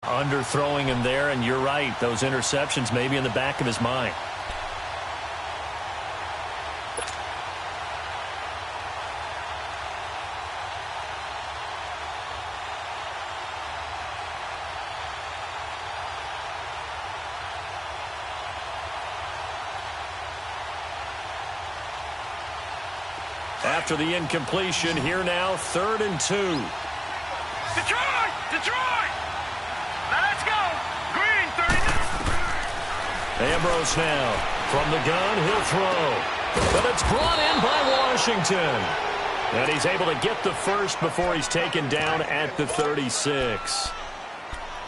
Underthrowing him there, and you're right. Those interceptions may be in the back of his mind. After the incompletion, here now, 3rd and 2. Detroit! Detroit! Now let's go! Green, 30. Ambrose now. From the gun, he'll throw. But it's brought in by Washington. And he's able to get the first before he's taken down at the 36.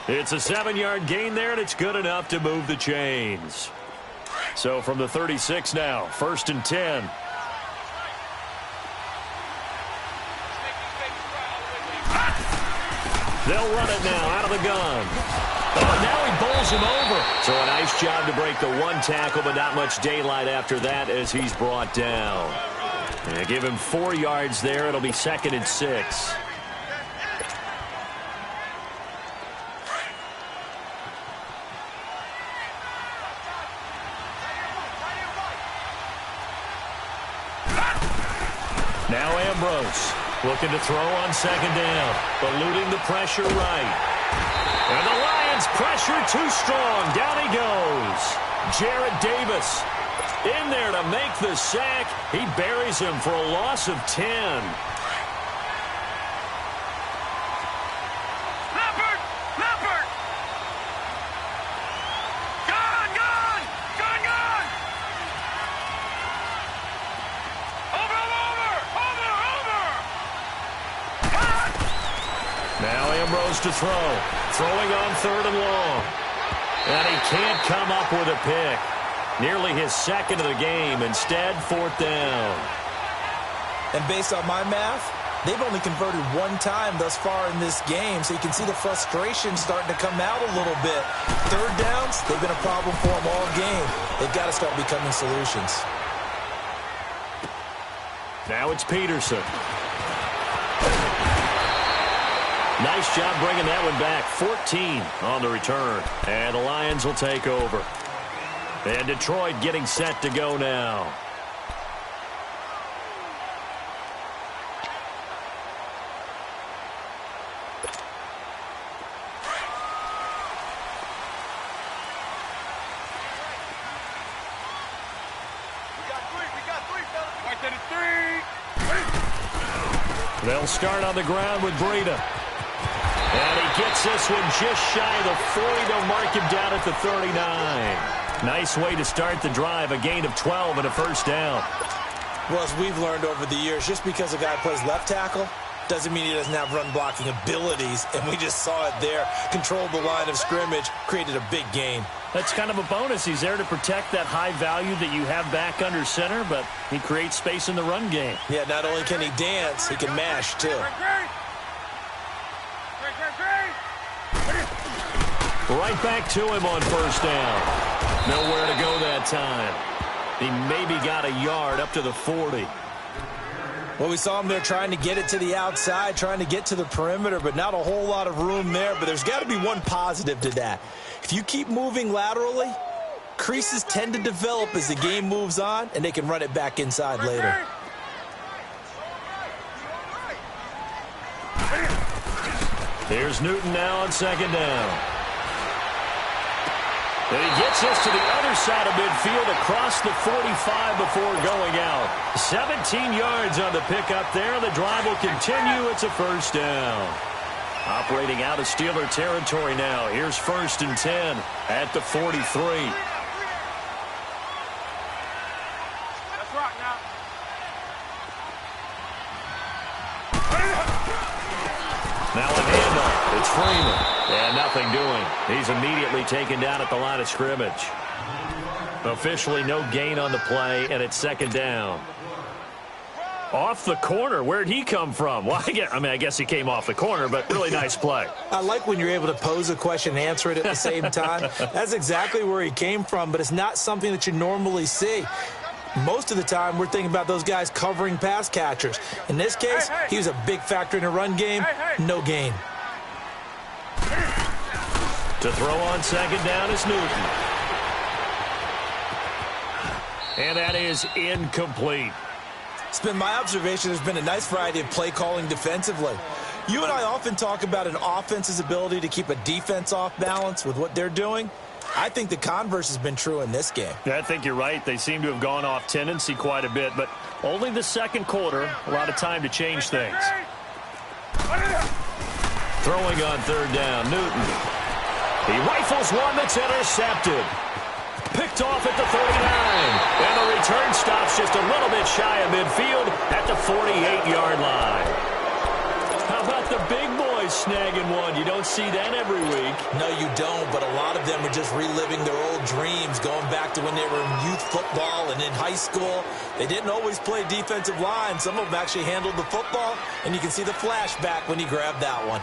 It's a 7-yard gain there, and it's good enough to move the chains. So from the 36 now, 1st and 10. They'll run it now out of the gun. Oh, now he bowls him over. So a nice job to break the one tackle, but not much daylight after that as he's brought down. And give him 4 yards there. It'll be 2nd and 6. Now Ambrose. Looking to throw on 2nd down, eluding the pressure right. And the Lions pressure too strong. Down he goes. Jarrett Davis in there to make the sack. He buries him for a loss of 10. Leopard! Leopard! Gone! Gone! Gone! Gone! Over! Over! Over! Over! Gone! Now Ambrose to throw. Throwing on 3rd and long. And he can't come up with a pick. Nearly his 2nd of the game. Instead, 4th down. And based on my math, they've only converted 1 time thus far in this game, so you can see the frustration starting to come out a little bit. 3rd downs, they've been a problem for them all game. They've got to start becoming solutions. Now it's Peterson. Nice job bringing that one back. 14 on the return. And the Lions will take over. And Detroit getting set to go now. We got three, fellas. Right to the 3. They'll start on the ground with Breida. And he gets this one just shy of the 40. They'll mark him down at the 39. Nice way to start the drive. A gain of 12 and a 1st down. Well, as we've learned over the years, just because a guy plays left tackle doesn't mean he doesn't have run-blocking abilities, and we just saw it there. Controlled the line of scrimmage, created a big gain. That's kind of a bonus. He's there to protect that high value that you have back under center, but he creates space in the run game. Yeah, not only can he dance, he can mash, too. Right back to him on 1st down. Nowhere to go that time. He maybe got a yard up to the 40. Well, we saw him there trying to get it to the outside, trying to get to the perimeter, but not a whole lot of room there. But there's got to be one positive to that. If you keep moving laterally, creases tend to develop as the game moves on, and they can run it back inside later. Here's Newton now on 2nd down. And he gets us to the other side of midfield across the 45 before going out. 17 yards on the pickup there. The drive will continue. It's a 1st down. Operating out of Steeler territory now. Here's 1st and 10 at the 43. Let's rock now. Now a handoff. It's Freeman. And nothing doing. He's immediately taken down at the line of scrimmage. Officially no gain on the play, and it's 2nd down. Off the corner. Where'd he come from? Well, I guess he came off the corner, but really nice play. I like when you're able to pose a question and answer it at the same time. That's exactly where he came from, but it's not something that you normally see. Most of the time, we're thinking about those guys covering pass catchers. In this case, he was a big factor in the run game. No gain. To throw on second down is Newton. And that is incomplete. It's been my observation there's been a nice variety of play calling defensively. You and I often talk about an offense's ability to keep a defense off balance with what they're doing. I think the converse has been true in this game. Yeah, I think you're right. They seem to have gone off tendency quite a bit, but only the second quarter, a lot of time to change things. Throwing on third down, Newton. He rifles one that's intercepted. Picked off at the 39. And the return stops just a little bit shy of midfield at the 48-yard line. How about the big boys snagging one? You don't see that every week. No, you don't, but a lot of them are just reliving their old dreams, going back to when they were in youth football and in high school. They didn't always play defensive line. Some of them actually handled the football, and you can see the flashback when he grabbed that one.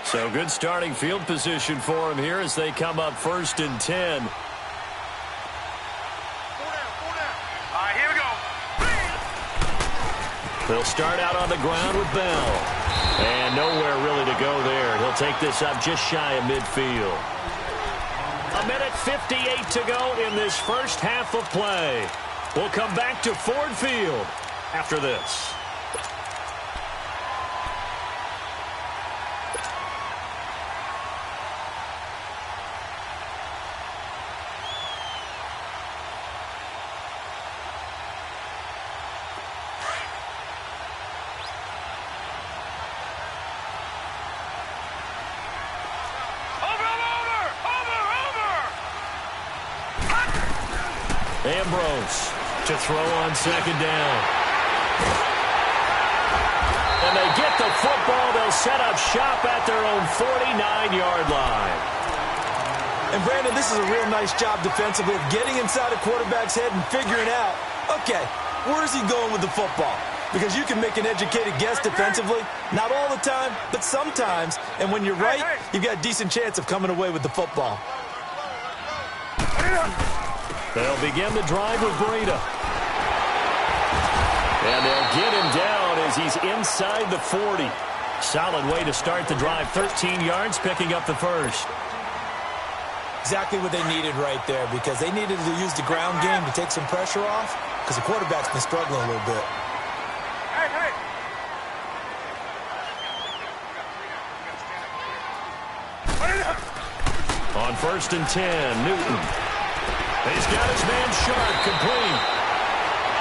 So good starting field position for him here as they come up 1st and 10. All right, here we go. They'll start out on the ground with Bell. And nowhere really to go there. He'll take this up just shy of midfield. 1:58 to go in this first half of play. We'll come back to Ford Field after this. Ambrose to throw on second down. And they get the football. They'll set up shop at their own 49-yard line. And, Brandon, this is a real nice job defensively of getting inside a quarterback's head and figuring out, okay, where's he going with the football? Because you can make an educated guess defensively. Not all the time, but sometimes. And when you're right, you've got a decent chance of coming away with the football. They'll begin the drive with Breida. And they'll get him down as he's inside the 40. Solid way to start the drive. 13 yards, picking up the first. Exactly what they needed right there, because they needed to use the ground game to take some pressure off, because the quarterback's been struggling a little bit. On 1st and 10, Newton. He's got his man Sharp, complete.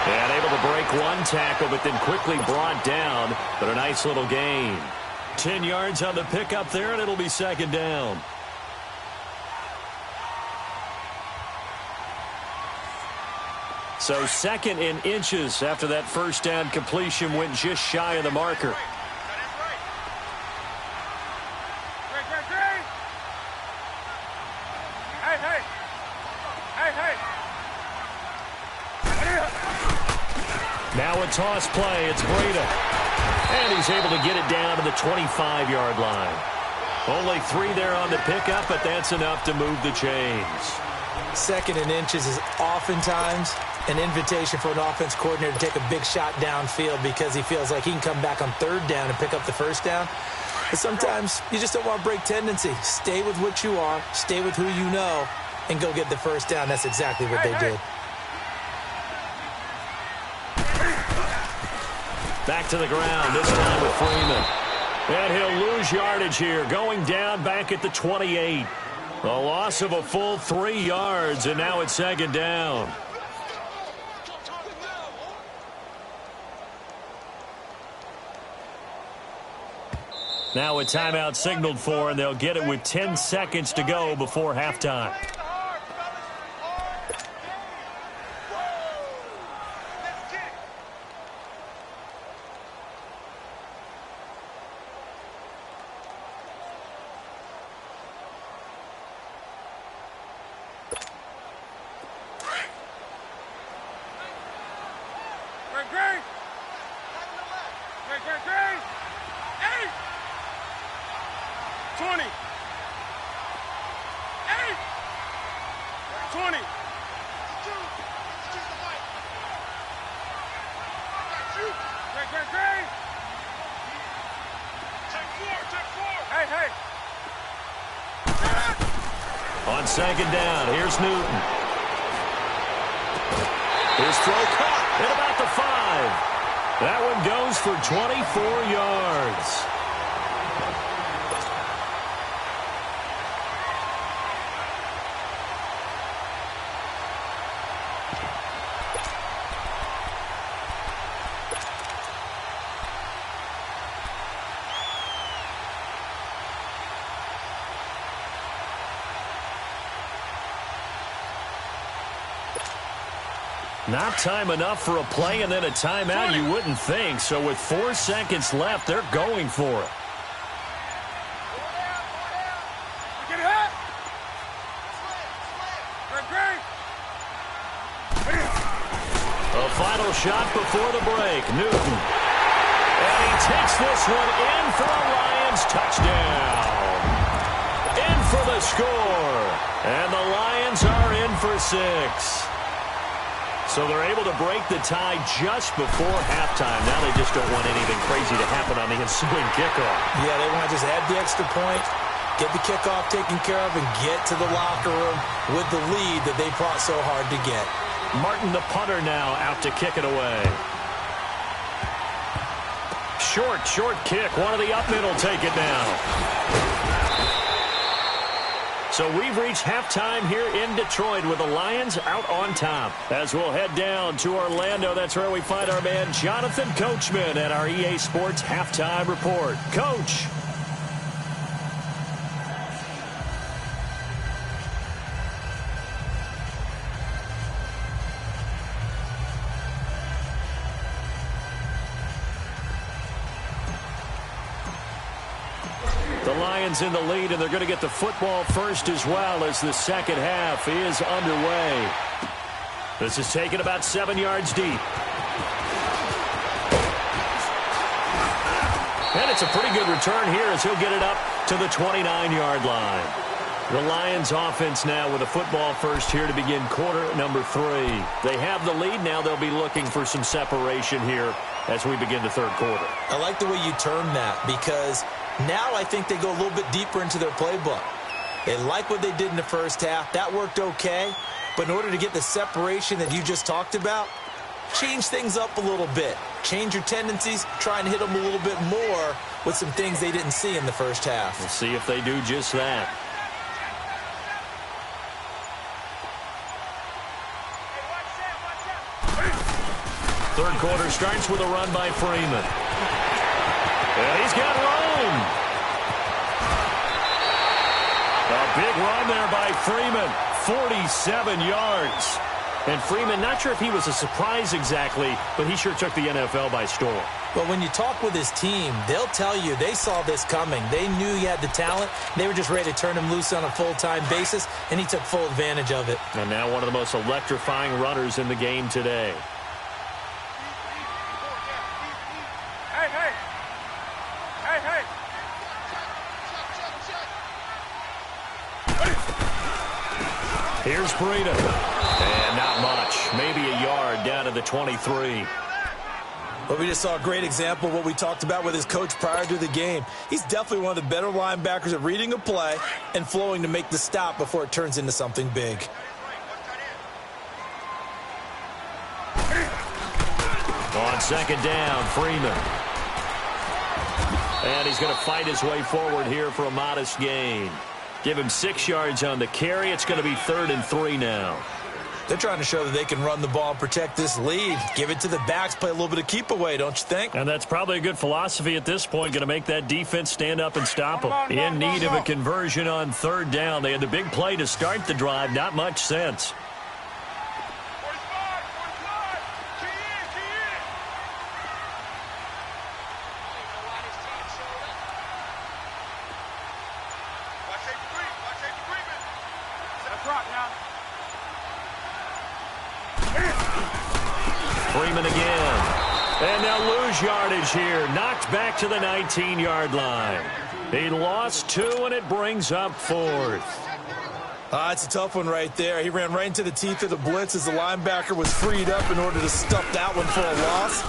And able to break one tackle, but then quickly brought down. But a nice little gain. 10 yards on the pickup there, and it'll be second down. So 2nd and inches after that first down completion went just shy of the marker. Now a toss play. It's Breida. And he's able to get it down to the 25-yard line. Only 3 there on the pickup, but that's enough to move the chains. 2nd and inches is oftentimes an invitation for an offense coordinator to take a big shot downfield because he feels like he can come back on 3rd down and pick up the first down. But sometimes you just don't want to break tendency. Stay with what you are, stay with who you know, and go get the first down. That's exactly what they did. Back to the ground, this time with Freeman. And he'll lose yardage here, going down back at the 28. A loss of a full 3 yards, and now it's second down. Now a timeout signaled for, and they'll get it with 10 seconds to go before halftime. Hey, Hey, hey. On second down, here's Newton. His throw caught at about the 5. That one goes for 24 yards. Not time enough for a play and then a timeout, you wouldn't think. So with 4 seconds left, they're going for it. Get it hit. Great. A final shot before the break. Newton. And he takes this one in for a Lions touchdown. In for the score. And the Lions are in for 6. So they're able to break the tie just before halftime. Now they just don't want anything crazy to happen on the ensuing kickoff. Yeah, they want to just add the extra point, get the kickoff taken care of, and get to the locker room with the lead that they fought so hard to get. Martin, the punter, now out to kick it away. Short kick. One of the up men will take it now. So we've reached halftime here in Detroit with the Lions out on top. As we'll head down to Orlando, that's where we find our man Jonathan Coachman at our EA Sports Halftime Report. Coach. Lions in the lead, and they're going to get the football first as well as the second half is underway. This is taken about 7 yards deep. And it's a pretty good return here as he'll get it up to the 29-yard line. The Lions offense now with a football first here to begin quarter number 3. They have the lead. Now they'll be looking for some separation here as we begin the third quarter. I like the way you term that because now I think they go a little bit deeper into their playbook. They like what they did in the first half. That worked okay. But in order to get the separation that you just talked about, change things up a little bit. Change your tendencies. Try and hit them a little bit more with some things they didn't see in the first half. We'll see if they do just that. Third quarter starts with a run by Freeman. And he's got room. A big run there by Freeman. 47 yards. And Freeman, not sure if he was a surprise exactly, but he sure took the NFL by storm. But when you talk with his team, they'll tell you they saw this coming. They knew he had the talent. They were just ready to turn him loose on a full-time basis, and he took full advantage of it. And now one of the most electrifying runners in the game today. Here's Breida. And not much. Maybe a yard down to the 23. But we just saw a great example of what we talked about with his coach prior to the game. He's definitely one of the better linebackers at reading a play and flowing to make the stop before it turns into something big. On second down, Freeman. And he's going to fight his way forward here for a modest gain. Give him 6 yards on the carry. It's going to be 3rd and 3 now. They're trying to show that they can run the ball and protect this lead. Give it to the backs, play a little bit of keep away, don't you think? And that's probably a good philosophy at this point. Going to make that defense stand up and stop them. In need of a conversion on 3rd down. They had the big play to start the drive. Not much sense. Freeman again. And they'll lose yardage here. Knocked back to the 19-yard line. He lost 2, and it brings up 4th. It's a tough one right there. He ran right into the teeth of the blitz as the linebacker was freed up in order to stuff that one for a loss.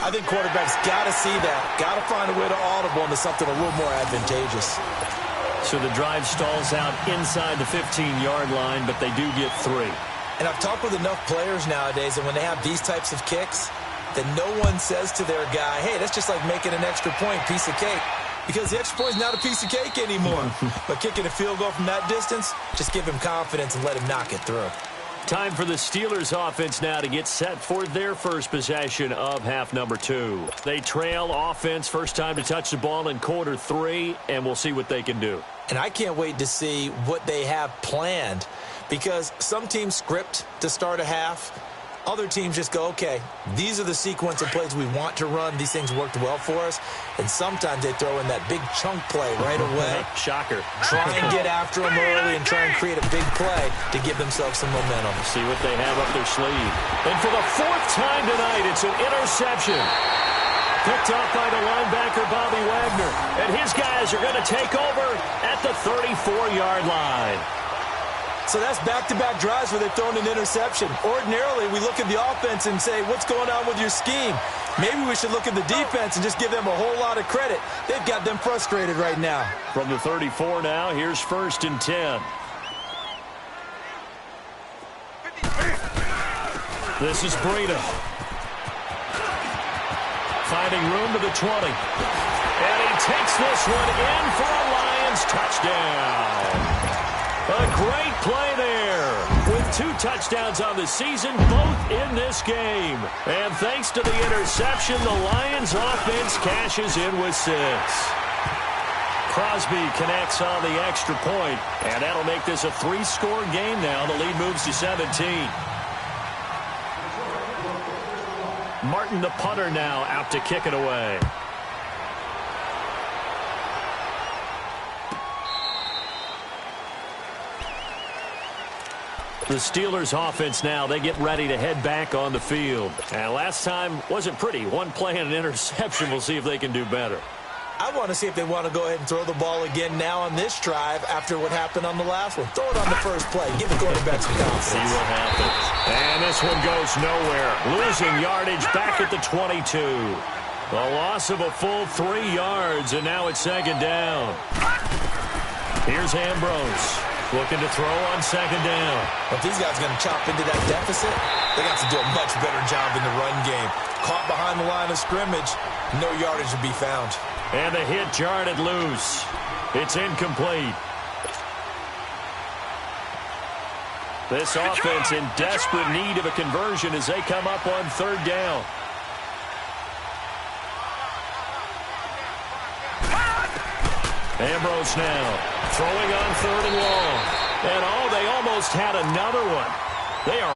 I think quarterbacks got to see that. Got to find a way to audible into something a little more advantageous. So the drive stalls out inside the 15-yard line, but they do get 3. And I've talked with enough players nowadays that when they have these types of kicks, that no one says to their guy, hey, that's just like making an extra point, piece of cake. Because the extra point is not a piece of cake anymore. But kicking a field goal from that distance, just give him confidence and let him knock it through. Time for the Steelers offense now to get set for their first possession of half number 2. They trail offense, first time to touch the ball in quarter 3, and we'll see what they can do. And I can't wait to see what they have planned, because some teams script to start a half. Other teams just go, okay, these are the sequence of plays we want to run. These things worked well for us. And sometimes they throw in that big chunk play right away. Shocker. Try and get after them early and try and create a big play to give themselves some momentum. See what they have up their sleeve. And for the 4th time tonight, it's an interception. Picked off by the linebacker, Bobby Wagner. And his guys are going to take over at the 34-yard line. So that's back-to-back drives where they've thrown an interception. Ordinarily, we look at the offense and say, what's going on with your scheme? Maybe we should look at the defense and just give them a whole lot of credit. They've got them frustrated right now. From the 34 now, here's 1st and 10. This is Breida. Finding room to the 20. And he takes this one in for a Lions touchdown. A great play there with 2 touchdowns on the season, both in this game. And thanks to the interception, the Lions offense cashes in with 6. Crosby connects on the extra point, and that'll make this a 3-score game now. The lead moves to 17. Martin, the punter, now out to kick it away. The Steelers offense now, they get ready to head back on the field. And last time wasn't pretty. 1 play and an interception. We'll see if they can do better. I want to see if they want to go ahead and throw the ball again now on this drive after what happened on the last one. Throw it on the first play. Give the quarterback some confidence. See what happens. And this one goes nowhere. Losing yardage back at the 22. A loss of a full 3 yards, and now it's 2nd down. Here's Ambrose. Looking to throw on 2nd down. If these guys are going to chop into that deficit, they got to do a much better job in the run game. Caught behind the line of scrimmage, no yardage to be found. And the hit jarred it loose. It's incomplete. This offense in desperate need of a conversion as they come up on 3rd down. Ambrose now throwing on 3rd and long. And they almost had another one. They are